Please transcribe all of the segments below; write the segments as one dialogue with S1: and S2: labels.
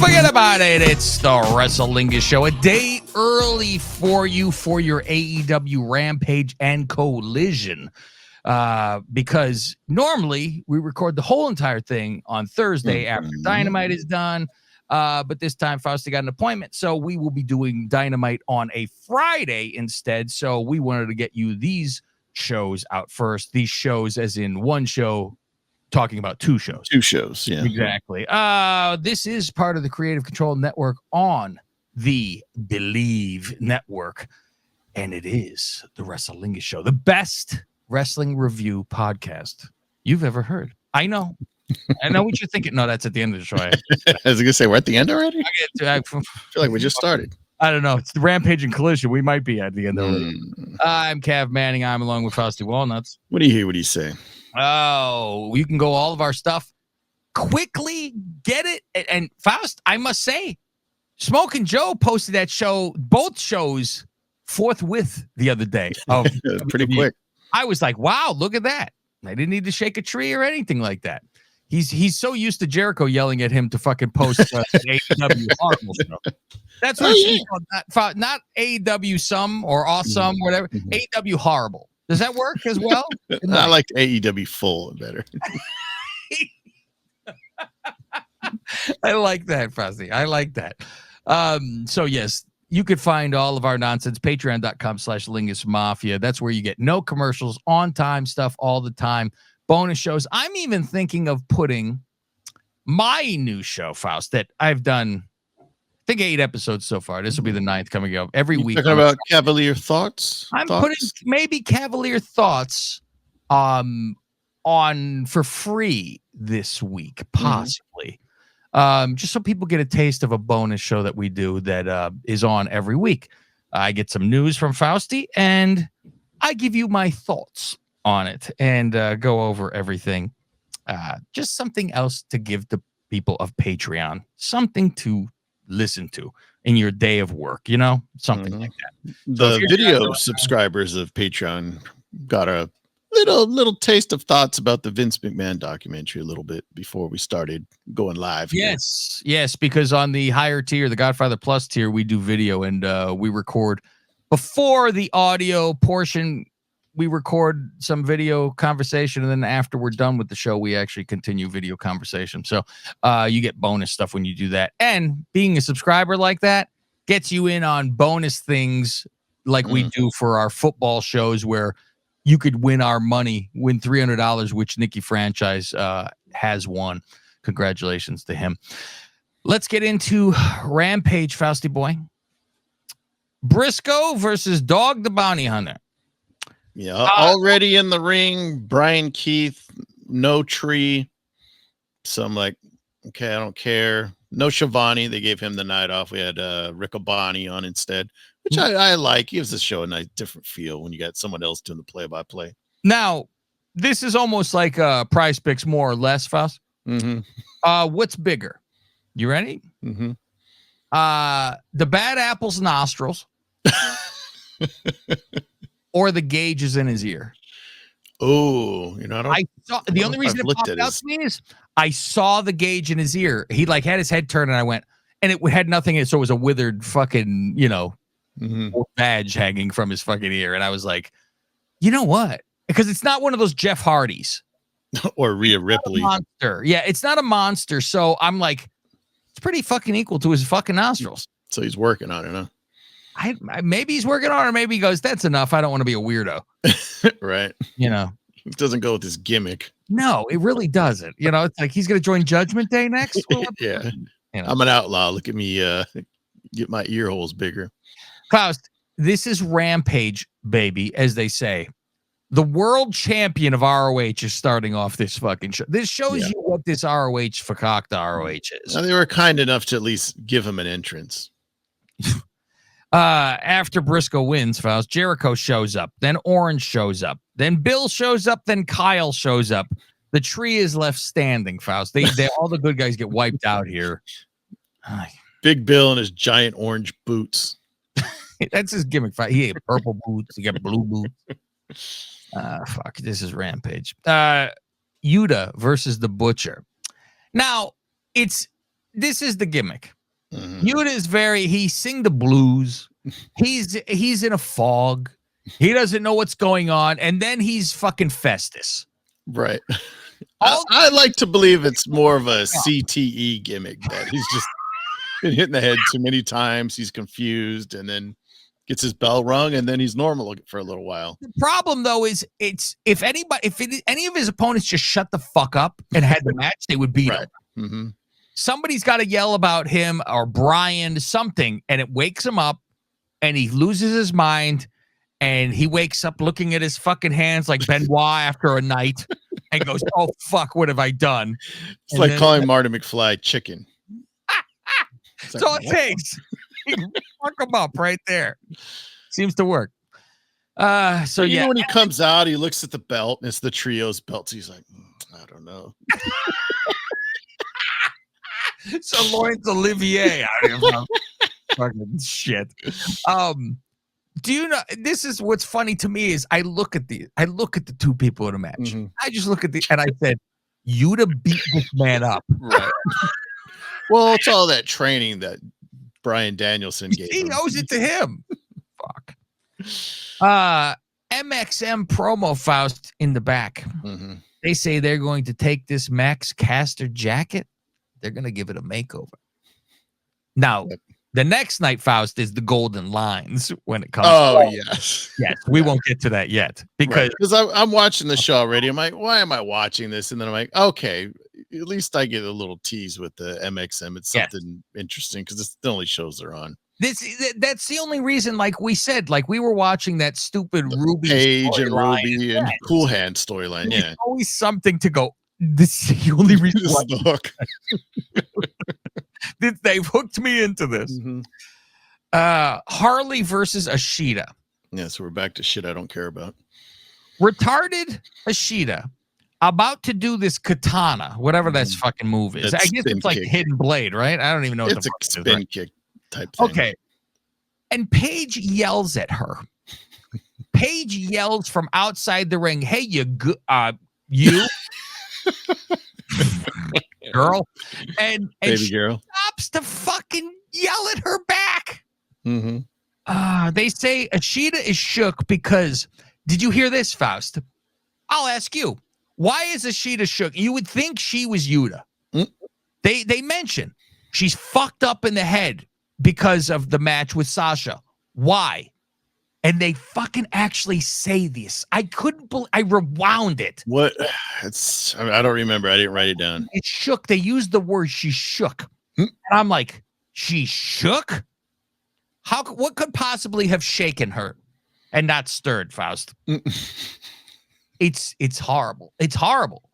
S1: Forget about it. It's the Lingus Show. A day early for you for your AEW Rampage and Collision. Because normally we record the whole entire thing on Thursday after Dynamite is done. But this time Fausti got an appointment, so we will be doing Dynamite on a Friday instead. So we wanted to get you these shows out first. These shows as in one show talking about two shows.
S2: Two shows, yeah.
S1: Exactly. This is part of the Creative Control Network on the Believe Network. And it is the Lingus Show, the best wrestling review podcast you've ever heard. I know what you're thinking. No, that's at the end of the show.
S2: I was going to say, we're at the end already?
S1: I
S2: feel like we just started.
S1: I don't know. It's the Rampage and Collision. We might be at the end already. I'm Cav Manning. I'm along with Fausti Walnuts.
S2: What do you hear? What do you say?
S1: Oh, you can go all of our stuff. Quickly get it. And Faust, I must say, Smoking Joe posted that show, both shows, forthwith the other day.
S2: Pretty quick.
S1: I was like, wow, look at that. I didn't need to shake a tree or anything like that. He's so used to Jericho yelling at him to fucking post an AEW horrible show. That's what she's called. Not AEW some or awesome, whatever. AEW horrible. Does that work as well?
S2: I liked AEW full better.
S1: I like that, Fuzzy. I like that. So yes, you could find all of our nonsense, patreon.com/Lingus Mafia. That's where you get no commercials, on time stuff all the time, bonus shows. I'm even thinking of putting my new show, Faust, that I've done, I think 8 episodes so far. This will be the 9th coming up every week.
S2: Talking about Cavalier Thoughts?
S1: I'm putting maybe Cavalier Thoughts on for free this week, possibly. Just so people get a taste of a bonus show that we do that is on every week. I get some news from Fausti, and I give you my thoughts on it and go over everything. Just something else to give the people of Patreon, something to listen to in your day of work, something like that.
S2: The video subscribers of Patreon got a little taste of thoughts about the Vince McMahon documentary a little bit before we started going live.
S1: Yes, because on the higher tier, the Godfather Plus tier, we do video and we record before the audio portion. We record some video conversation, and then after we're done with the show, we actually continue video conversation. So you get bonus stuff when you do that. And being a subscriber like that gets you in on bonus things like we do for our football shows, where you could win our money, win $300, which Nikki Franchise has won. Congratulations to him. Let's get into Rampage, Fausti boy. Briscoe versus Dog the Bounty Hunter.
S2: Yeah, already in the ring, Brian Keith, no tree. So I'm like, okay, I don't care. No Shivani. They gave him the night off. We had Riccoboni on instead, which I like. Gives the show a nice different feel when you got someone else doing the play-by-play.
S1: Now, this is almost like Prize Picks, more or less, Faust. What's bigger? You ready? The bad apple's nostrils or the gauges in his ear?
S2: Oh,
S1: I saw the only reason it popped out to me is I saw the gauge in his ear. He had his head turned, and I went, and it had nothing in it, so it was a withered fucking, badge hanging from his fucking ear. And I was like, you know what? Because it's not one of those Jeff Hardys
S2: or Rhea Ripley
S1: monster. Yeah, it's not a monster. So I'm like, it's pretty fucking equal to his fucking nostrils.
S2: So he's working on it, huh?
S1: Maybe he's working on it, or maybe he goes, that's enough. I don't want to be a weirdo.
S2: Right.
S1: It
S2: doesn't go with his gimmick.
S1: No, it really doesn't. It's like he's going to join Judgment Day next. Well,
S2: yeah. I'm an outlaw. Look at me get my ear holes bigger.
S1: Faust, this is Rampage, baby, as they say. The world champion of ROH is starting off this fucking show. This shows you what this ROH fakakta ROH is.
S2: Now, they were kind enough to at least give him an entrance.
S1: After Briscoe wins, Faust, Jericho shows up. Then Orange shows up. Then Bill shows up. Then Kyle shows up. The tree is left standing, Faust. They all the good guys get wiped out here.
S2: Big Bill in his giant orange boots.
S1: That's his gimmick. He had purple boots. He got blue boots. Fuck, this is Rampage. Yuta versus the Butcher. Now, it's this is the gimmick.
S2: Mhm.
S1: Yuta is he sing the blues. He's in a fog. He doesn't know what's going on. And then he's fucking Festus.
S2: Right. I like to believe it's more of a CTE gimmick that he's just been hit in the head too many times. He's confused and then gets his bell rung and then he's normal for a little while.
S1: The problem though is if any of his opponents just shut the fuck up and had the match, they would beat him.
S2: Mm-hmm.
S1: Somebody's got to yell about him or Brian, something, and it wakes him up and he loses his mind and he wakes up looking at his fucking hands like Benoit after a night and goes, oh, fuck, what have I done?
S2: It's like calling Marty McFly chicken.
S1: That's all it takes. Fuck him up right there. Seems to work. So
S2: you know, when he comes out, he looks at the belt and it's the trio's belt. So he's like, I don't know.
S1: So Laurence Olivier, I don't know. Fucking shit. Do you know, this is what's funny to me is I look at the two people in a match.
S2: Mm-hmm.
S1: I just look at and I said, Yuta beat this man up.
S2: Right. Well, it's all that training that Bryan Danielson gave
S1: He
S2: him.
S1: owes it to him. Fuck. MXM promo Faust in the back.
S2: Mm-hmm.
S1: They say they're going to take this Max Caster jacket. They're going to give it a makeover. Now, the next night, Faust, is the golden lines when it comes.
S2: Oh, yes.
S1: Yes, we won't get to that yet. Because
S2: I'm watching the show already. I'm like, why am I watching this? And then I'm like, okay, at least I get a little tease with the MXM. It's something interesting because it's the only shows they're on.
S1: That's the only reason, like we said, like we were watching that stupid Ruby
S2: Page and Ruby and Cool Hand storyline. Yeah.
S1: There's always something to go. This is the only reason
S2: This is the hook.
S1: They've hooked me into this.
S2: Mm-hmm.
S1: Harley versus Ashita.
S2: Yeah, so we're back to shit I don't care about.
S1: Retarded Ashita about to do this katana, whatever that fucking move is.
S2: That's
S1: I guess it's like
S2: kick.
S1: Hidden Blade, right? I don't even know what
S2: It's
S1: the
S2: a
S1: fuck
S2: spin
S1: it is, right?
S2: kick type thing.
S1: Okay. And Paige yells at her. Paige yells from outside the ring, "Hey, you girl," and
S2: Baby
S1: she
S2: girl
S1: stops to fucking yell at her back.
S2: Mm-hmm.
S1: They say Ashita is shook because, did you hear this, Faust? I'll ask you, why is Ashita shook? You would think she was Yuta. They mention she's fucked up in the head because of the match with Sasha. Why? And they fucking actually say this. I couldn't believe. I rewound it.
S2: What? I don't remember. I didn't write it down.
S1: It's shook. They used the word she shook. And I'm like, she shook? What could possibly have shaken her and not stirred, Faust? It's horrible. It's horrible.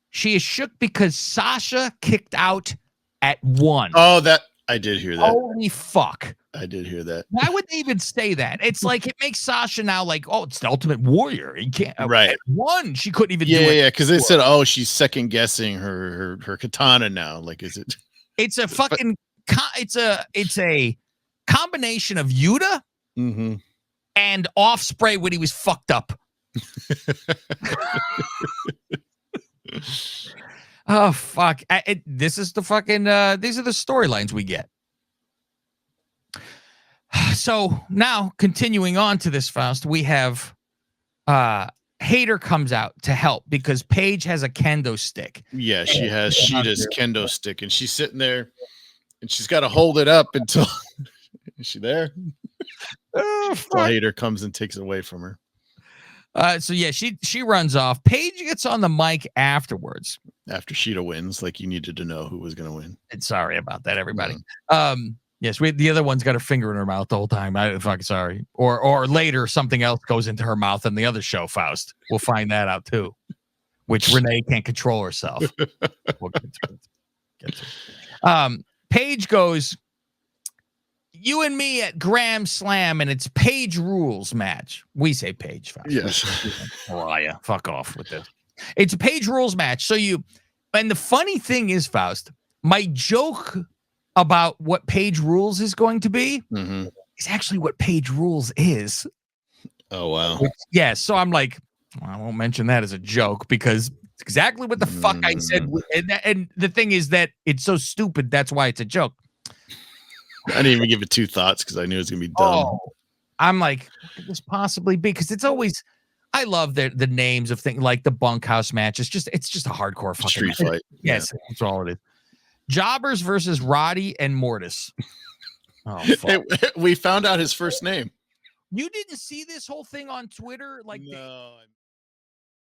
S1: She is shook because Sasha kicked out at 1.
S2: Oh, that I did hear that.
S1: Holy fuck.
S2: I did hear that.
S1: Why would they even say that? It's like it makes Sasha now like, oh, it's the Ultimate Warrior. You can't.
S2: Right.
S1: At 1, she couldn't even do it.
S2: Yeah, because they said, oh, she's second guessing her katana now. Like, is it?
S1: It's a fucking. It's a combination of Yuta and Offspray when he was fucked up. Oh fuck! This is the fucking. These are the storylines we get. So now, continuing on to this, Faust, we have Hayter comes out to help because Paige has a kendo stick.
S2: Yeah, she has Sheeta's kendo stick, and she's sitting there, and she's got to hold it up until is she there? Until Hayter comes and takes it away from her.
S1: So yeah, she runs off. Paige gets on the mic afterwards.
S2: After Sheeta wins, like you needed to know who was going to win.
S1: And sorry about that, everybody. Yes, the other one's got her finger in her mouth the whole time. I'm fucking sorry. Or later something else goes into her mouth in the other show, Faust. We'll find that out too. Which Renee can't control herself. We'll get to it. Paige goes, you and me at Graham Slam, and it's Paige Rules match. We say Paige, Faust.
S2: Yes.
S1: Oh, yeah. Fuck off with this. It's a Paige Rules match. And the funny thing is, Faust, my joke about what Paige Rules is going to be is actually what Paige Rules is.
S2: Oh, wow.
S1: Yeah, so I'm like, well, I won't mention that as a joke because It's exactly what the fuck I said. And the thing is that it's so stupid. That's why it's a joke.
S2: I didn't even give it 2 thoughts because I knew it was gonna be dumb.
S1: Oh, I'm like, what could this possibly be? Because it's always, I love the names of things like the bunkhouse match. It's just a hardcore fucking
S2: Street fight.
S1: Yes, that's all it is. Jobbers versus Roddy and Mortis. Oh, fuck.
S2: Hey, we found out his first name.
S1: You didn't see this whole thing on Twitter? Like,
S2: No.